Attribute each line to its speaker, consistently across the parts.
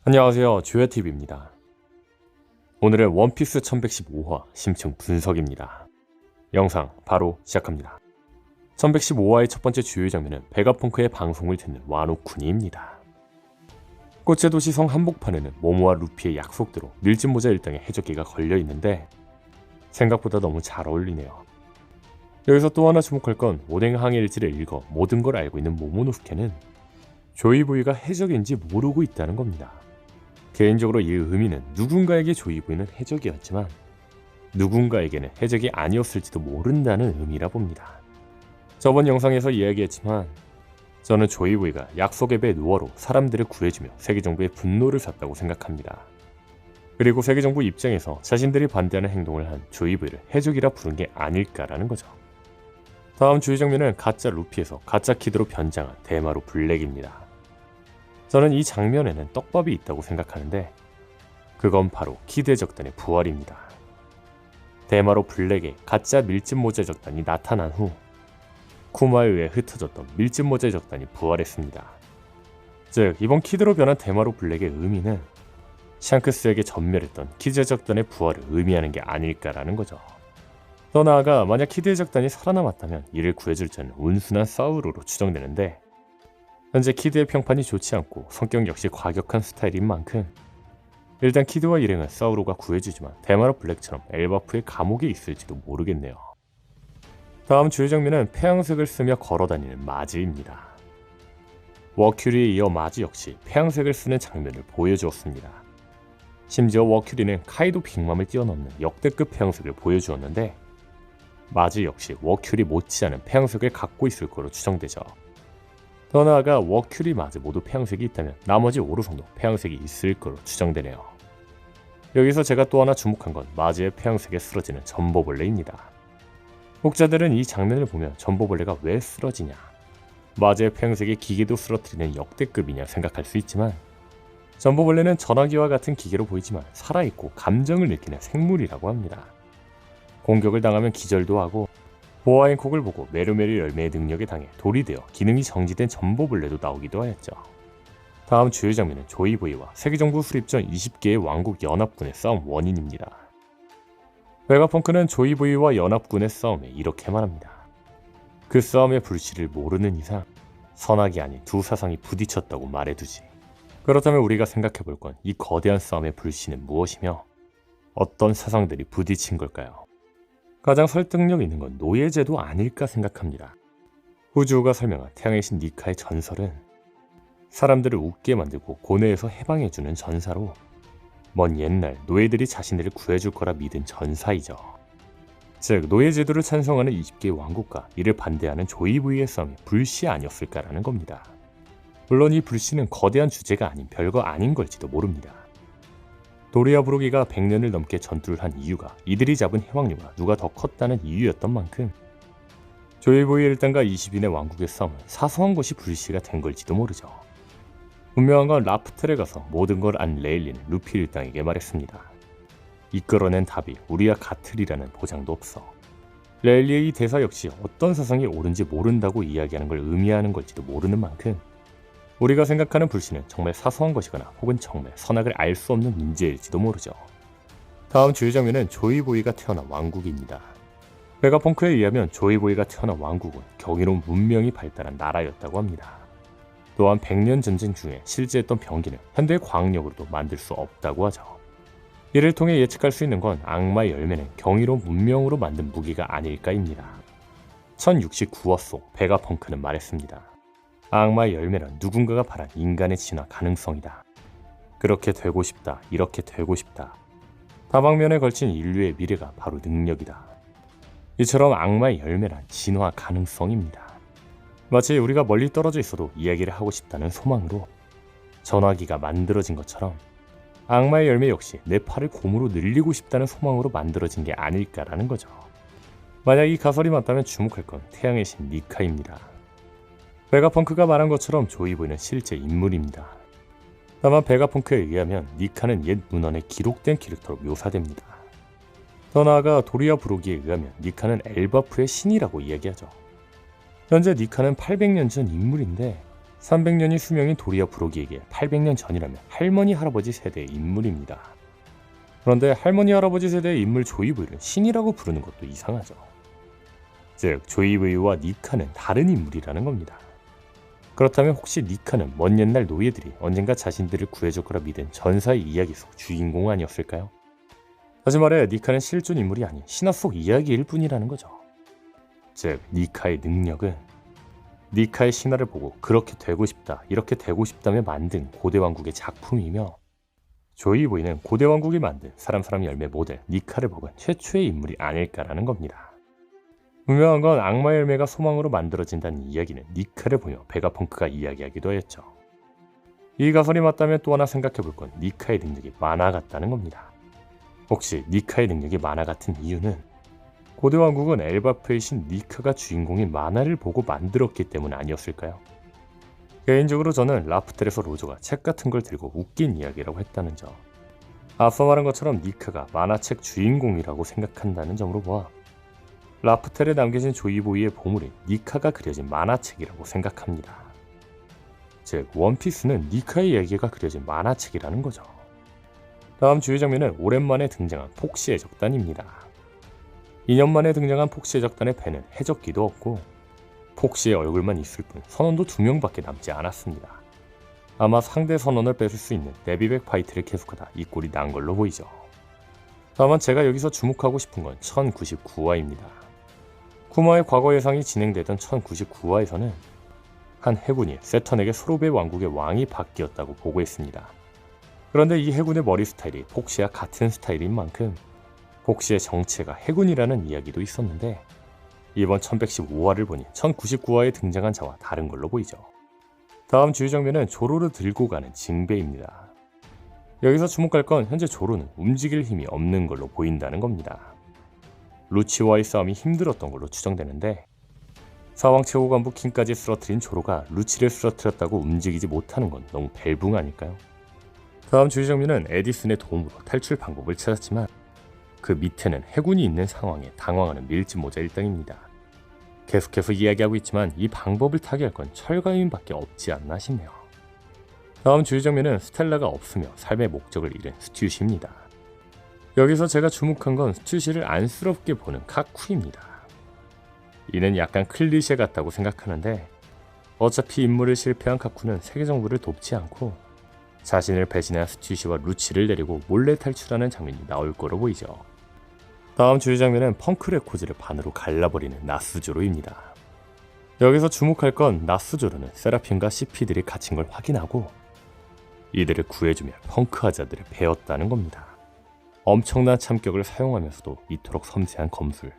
Speaker 1: 안녕하세요, 주요TV입니다. 오늘은 원피스 1115화 심층 분석입니다. 영상 바로 시작합니다. 1115화의 첫 번째 주요 장면은 베가펑크의 방송을 듣는 와노쿠니입니다. 꽃의 도시 성 한복판에는 모모와 루피의 약속대로 밀짚모자 일당의 해적기가 걸려있는데 생각보다 너무 잘 어울리네요. 여기서 또 하나 주목할 건 오뎅항의 일지를 읽어 모든 걸 알고 있는 모모노스케는 조이보이가 해적인지 모르고 있다는 겁니다. 개인적으로 이 의미는 누군가에게 조이보이는 해적이었지만 누군가에게는 해적이 아니었을지도 모른다는 의미라 봅니다. 저번 영상에서 이야기했지만 저는 조이보이가 약속의 배 노어로 사람들을 구해주며 세계정부의 분노를 샀다고 생각합니다. 그리고 세계정부 입장에서 자신들이 반대하는 행동을 한 조이보이를 해적이라 부른 게 아닐까라는 거죠. 다음 주요 장면은 가짜 루피에서 가짜 키드로 변장한 대마로 블랙입니다. 저는 이 장면에는 떡밥이 있다고 생각하는데 그건 바로 키드의 적단의 부활입니다. 대마로 블랙의 가짜 밀짚모자 적단이 나타난 후 쿠마에 의해 흩어졌던 밀짚모자 적단이 부활했습니다. 즉 이번 키드로 변한 대마로 블랙의 의미는 샹크스에게 전멸했던 키드 적단의 부활을 의미하는 게 아닐까라는 거죠. 더 나아가 만약 키드의 적단이 살아남았다면 이를 구해줄 자는 온순한 사우루로 추정되는데 현재 키드의 평판이 좋지 않고 성격 역시 과격한 스타일인 만큼 일단 키드와 일행은 사우루가 구해주지만 대마로 블랙처럼 엘바프의 감옥에 있을지도 모르겠네요. 다음 주요 장면은 폐양색을 쓰며 걸어다니는 마즈입니다. 워큐리에 이어 마즈 역시 폐양색을 쓰는 장면을 보여주었습니다. 심지어 워큐리는 카이도 빅맘을 뛰어넘는 역대급 폐양색을 보여주었는데 마즈 역시 워큐리 못지않은 폐양색을 갖고 있을 거로 추정되죠. 더 나아가 워큐리 마즈 모두 폐양색이 있다면 나머지 오르성도 폐양색이 있을 거로 추정되네요. 여기서 제가 또 하나 주목한 건 마즈의 폐양색에 쓰러지는 전보벌레입니다. 혹자들은 이 장면을 보면 전보벌레가 왜 쓰러지냐, 마즈의 폐양색이 기계도 쓰러뜨리는 역대급이냐 생각할 수 있지만 전보벌레는 전화기와 같은 기계로 보이지만 살아있고 감정을 느끼는 생물이라고 합니다. 공격을 당하면 기절도 하고 보아인 콕을 보고 메루메루 열매의 능력에 당해 돌이 되어 기능이 정지된 전보벌레도 나오기도 하였죠. 다음 주요 장면은 조이보이와 세계정부 수립전 20개의 왕국 연합군의 싸움 원인입니다. 베가펑크는 조이보이와 연합군의 싸움에 이렇게 말합니다. 그 싸움의 불씨를 모르는 이상 선악이 아닌 두 사상이 부딪혔다고 말해두지. 그렇다면 우리가 생각해볼 건 이 거대한 싸움의 불씨는 무엇이며 어떤 사상들이 부딪힌 걸까요? 가장 설득력 있는 건 노예제도 아닐까 생각합니다. 후지오가 설명한 태양의 신 니카의 전설은 사람들을 웃게 만들고 고뇌에서 해방해주는 전사로 먼 옛날 노예들이 자신들을 구해줄 거라 믿은 전사이죠. 즉 노예제도를 찬성하는 20개의 왕국과 이를 반대하는 조이부이의 싸움이 불씨 아니었을까라는 겁니다. 물론 이 불씨는 거대한 주제가 아닌 별거 아닌 걸지도 모릅니다. 도리아 부르기가 100년을 넘게 전투를 한 이유가 이들이 잡은 해왕류가 누가 더 컸다는 이유였던 만큼 조이보이 일당과 20인의 왕국의 싸움은 사소한 것이 불씨가 된 걸지도 모르죠. 분명한 건 라프텔에 가서 모든 걸 안 레일리는 루피 일당에게 말했습니다. 이끌어낸 답이 우리와 같으리라는 보장도 없어. 레일리의 이 대사 역시 어떤 사상이 옳은지 모른다고 이야기하는 걸 의미하는 걸지도 모르는 만큼 우리가 생각하는 불씨는 정말 사소한 것이거나 혹은 정말 선악을 알 수 없는 문제일지도 모르죠. 다음 주요 장면은 조이보이가 태어난 왕국입니다. 베가펑크에 의하면 조이보이가 태어난 왕국은 경이로운 문명이 발달한 나라였다고 합니다. 또한 100년 전쟁 중에 실제했던 병기는 현대의 과학력으로도 만들 수 없다고 하죠. 이를 통해 예측할 수 있는 건 악마의 열매는 경이로운 문명으로 만든 무기가 아닐까입니다. 1069화 속 베가펑크는 말했습니다. 악마의 열매는 누군가가 바란 인간의 진화 가능성이다. 그렇게 되고 싶다, 이렇게 되고 싶다. 다방면에 걸친 인류의 미래가 바로 능력이다. 이처럼 악마의 열매란 진화 가능성입니다. 마치 우리가 멀리 떨어져 있어도 이야기를 하고 싶다는 소망으로 전화기가 만들어진 것처럼 악마의 열매 역시 내 팔을 곰으로 늘리고 싶다는 소망으로 만들어진 게 아닐까라는 거죠. 만약 이 가설이 맞다면 주목할 건 태양의 신 니카입니다. 베가펑크가 말한 것처럼 조이보이는 실제 인물입니다. 다만 베가펑크에 의하면 니카는 옛 문헌에 기록된 캐릭터로 묘사됩니다. 더 나아가 도리아 부로기에 의하면 니카는 엘바프의 신이라고 이야기하죠. 현재 니카는 800년 전 인물인데 300년이 수명인 도리아 브로기에게 800년 전이라면 할머니 할아버지 세대의 인물입니다. 그런데 할머니 할아버지 세대의 인물 조이브이를 신이라고 부르는 것도 이상하죠. 즉 조이브이와 니카는 다른 인물이라는 겁니다. 그렇다면 혹시 니카는 먼 옛날 노예들이 언젠가 자신들을 구해줄 거라 믿은 전사의 이야기 속 주인공 아니었을까요? 다시 말해 니카는 실존 인물이 아닌 신화 속 이야기일 뿐이라는 거죠. 즉 니카의 능력은 니카의 신화를 보고 그렇게 되고 싶다, 이렇게 되고 싶다며 만든 고대 왕국의 작품이며, 조이보이는 고대 왕국이 만든 사람 열매 모델 니카를 먹은 최초의 인물이 아닐까라는 겁니다. 분명한 건 악마의 열매가 소망으로 만들어진다는 이야기는 니카를 보며 베가펑크가 이야기하기도 했죠. 이 가설이 맞다면 또 하나 생각해볼 건 니카의 능력이 만화 같다는 겁니다. 혹시 니카의 능력이 만화 같은 이유는 고대 왕국은 엘바프의 신 니카가 주인공인 만화를 보고 만들었기 때문 아니었을까요? 개인적으로 저는 라프텔에서 로저가 책 같은 걸 들고 웃긴 이야기라고 했다는 점, 앞서 말한 것처럼 니카가 만화책 주인공이라고 생각한다는 점으로 보아 라프텔에 남겨진 조이보이의 보물이 니카가 그려진 만화책이라고 생각합니다. 즉 원피스는 니카의 이야기가 그려진 만화책이라는 거죠. 다음 주요 장면은 오랜만에 등장한 폭시 해적단입니다. 2년 만에 등장한 폭시 해적단의 배는 해적기도 없고 폭시의 얼굴만 있을 뿐 선원도 2명밖에 남지 않았습니다. 아마 상대 선원을 뺏을 수 있는 네비백 파이트를 계속하다 이 꼴이 난 걸로 보이죠. 다만 제가 여기서 주목하고 싶은 건 1099화입니다. 쿠마의 과거 예상이 진행되던 1099화에서는 한 해군이 세턴에게 소로베 왕국의 왕이 바뀌었다고 보고했습니다. 그런데 이 해군의 머리 스타일이 폭시와 같은 스타일인 만큼 폭시의 정체가 해군이라는 이야기도 있었는데, 이번 1115화를 보니 1099화에 등장한 자와 다른 걸로 보이죠. 다음 주요 장면은 조로를 들고 가는 징배입니다. 여기서 주목할 건 현재 조로는 움직일 힘이 없는 걸로 보인다는 겁니다. 루치와의 싸움이 힘들었던 걸로 추정되는데, 사왕 최고간부 킹까지 쓰러뜨린 조로가 루치를 쓰러뜨렸다고 움직이지 못하는 건 너무 벨붕 아닐까요? 다음 주요 장면은 에디슨의 도움으로 탈출 방법을 찾았지만 그 밑에는 해군이 있는 상황에 당황하는 밀짚모자 일당입니다. 계속해서 이야기하고 있지만 이 방법을 타개할 건 철가윈밖에 없지 않나 싶네요. 다음 주요 장면은 스텔라가 없으며 삶의 목적을 잃은 스튜시입니다. 여기서 제가 주목한 건 스튜시를 안쓰럽게 보는 카쿠입니다. 이는 약간 클리셰 같다고 생각하는데, 어차피 임무를 실패한 카쿠는 세계 정부를 돕지 않고 자신을 배신한 스튜시와 루치를 데리고 몰래 탈출하는 장면이 나올 거로 보이죠. 다음 주요 장면은 펑크 레코즈를 반으로 갈라버리는 나스조로입니다. 여기서 주목할 건 나스조로는 세라핌과 CP들이 갇힌 걸 확인하고 이들을 구해주며 펑크하자들을 베었다는 겁니다. 엄청난 참격을 사용하면서도 이토록 섬세한 검술,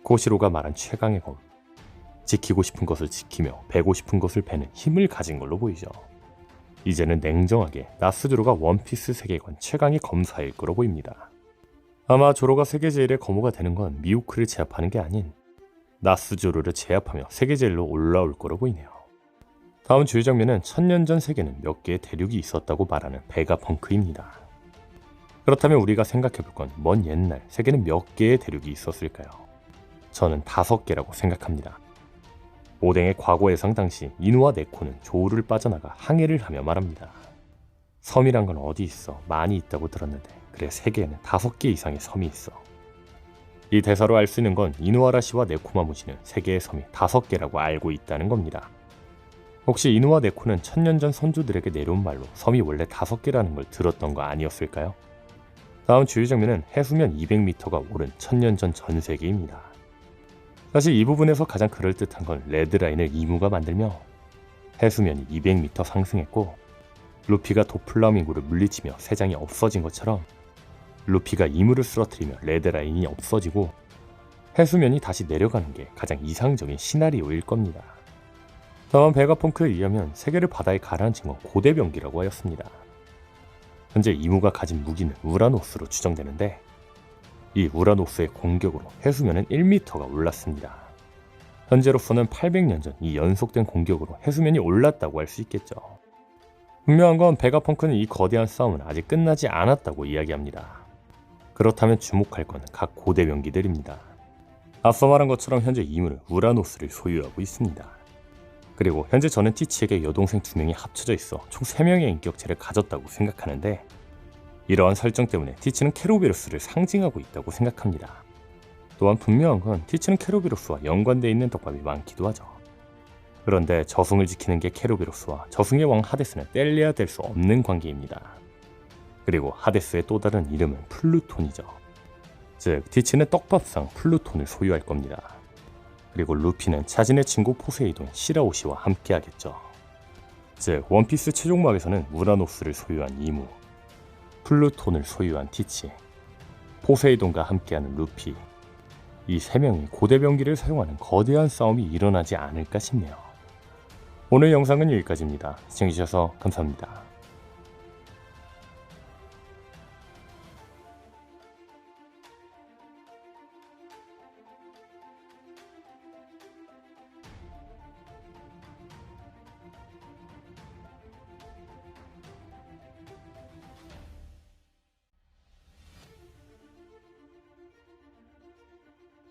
Speaker 1: 고시로가 말한 최강의 검, 지키고 싶은 것을 지키며 베고 싶은 것을 베는 힘을 가진 걸로 보이죠. 이제는 냉정하게 나스조로가 원피스 세계관 최강의 검사일 거로 보입니다. 아마 조로가 세계 제일의 거모가 되는 건 미우크를 제압하는 게 아닌 나스조로를 제압하며 세계 제일로 올라올 거로 보이네요. 다음 주요 장면은 1000년 전 세계는 몇 개의 대륙이 있었다고 말하는 베가펑크입니다. 그렇다면 우리가 생각해볼 건 먼 옛날 세계는 몇 개의 대륙이 있었을까요? 저는 5개라고 생각합니다. 오뎅의 과거 예상 당시 이누와 네코는 조우를 빠져나가 항해를 하며 말합니다. 섬이란 건 어디 있어? 많이 있다고 들었는데 그래 세계에는 5개 이상의 섬이 있어. 이 대사로 알 수 있는 건 이누아라시와 네코마무시는 세계의 섬이 5개라고 알고 있다는 겁니다. 혹시 이누와 네코는 1000년 전 선조들에게 내려온 말로 섬이 원래 5개라는 걸 들었던 거 아니었을까요? 다음 주요 장면은 해수면 200m가 오른 1000년 전 전세계입니다. 사실 이 부분에서 가장 그럴듯한 건 레드라인을 이무가 만들며 해수면이 200m 상승했고 루피가 도플라밍고를 물리치며 세장이 없어진 것처럼 루피가 이무를 쓰러뜨리며 레드라인이 없어지고 해수면이 다시 내려가는 게 가장 이상적인 시나리오일 겁니다. 다만 베가펑크에 의하면 세계를 바다에 가라앉힌 건 고대병기라고 하였습니다. 현재 이무가 가진 무기는 우라노스로 추정되는데 이 우라노스의 공격으로 해수면은 1m가 올랐습니다. 현재로서는 800년 전 이 연속된 공격으로 해수면이 올랐다고 할 수 있겠죠. 분명한 건 베가펑크는 이 거대한 싸움은 아직 끝나지 않았다고 이야기합니다. 그렇다면 주목할 건 각 고대 병기들입니다. 앞서 말한 것처럼 현재 이무는 우라노스를 소유하고 있습니다. 그리고 현재 저는 티치에게 여동생 2명이 합쳐져 있어 총 3명의 인격체를 가졌다고 생각하는데, 이러한 설정 때문에 티치는 케로베로스를 상징하고 있다고 생각합니다. 또한 분명한 건 티치는 케로베로스와 연관되어 있는 떡밥이 많기도 하죠. 그런데 저승을 지키는 게 케로베로스와 저승의 왕 하데스는 뗄래야 뗄 수 없는 관계입니다. 그리고 하데스의 또 다른 이름은 플루톤이죠. 즉 티치는 떡밥상 플루톤을 소유할 겁니다. 그리고 루피는 자신의 친구 포세이돈 시라오시와 함께하겠죠. 즉 원피스 최종막에서는 우라노스를 소유한 이무, 플루톤을 소유한 티치, 포세이돈과 함께하는 루피, 이 3명이 고대병기를 사용하는 거대한 싸움이 일어나지 않을까 싶네요. 오늘 영상은 여기까지입니다. 시청해주셔서 감사합니다.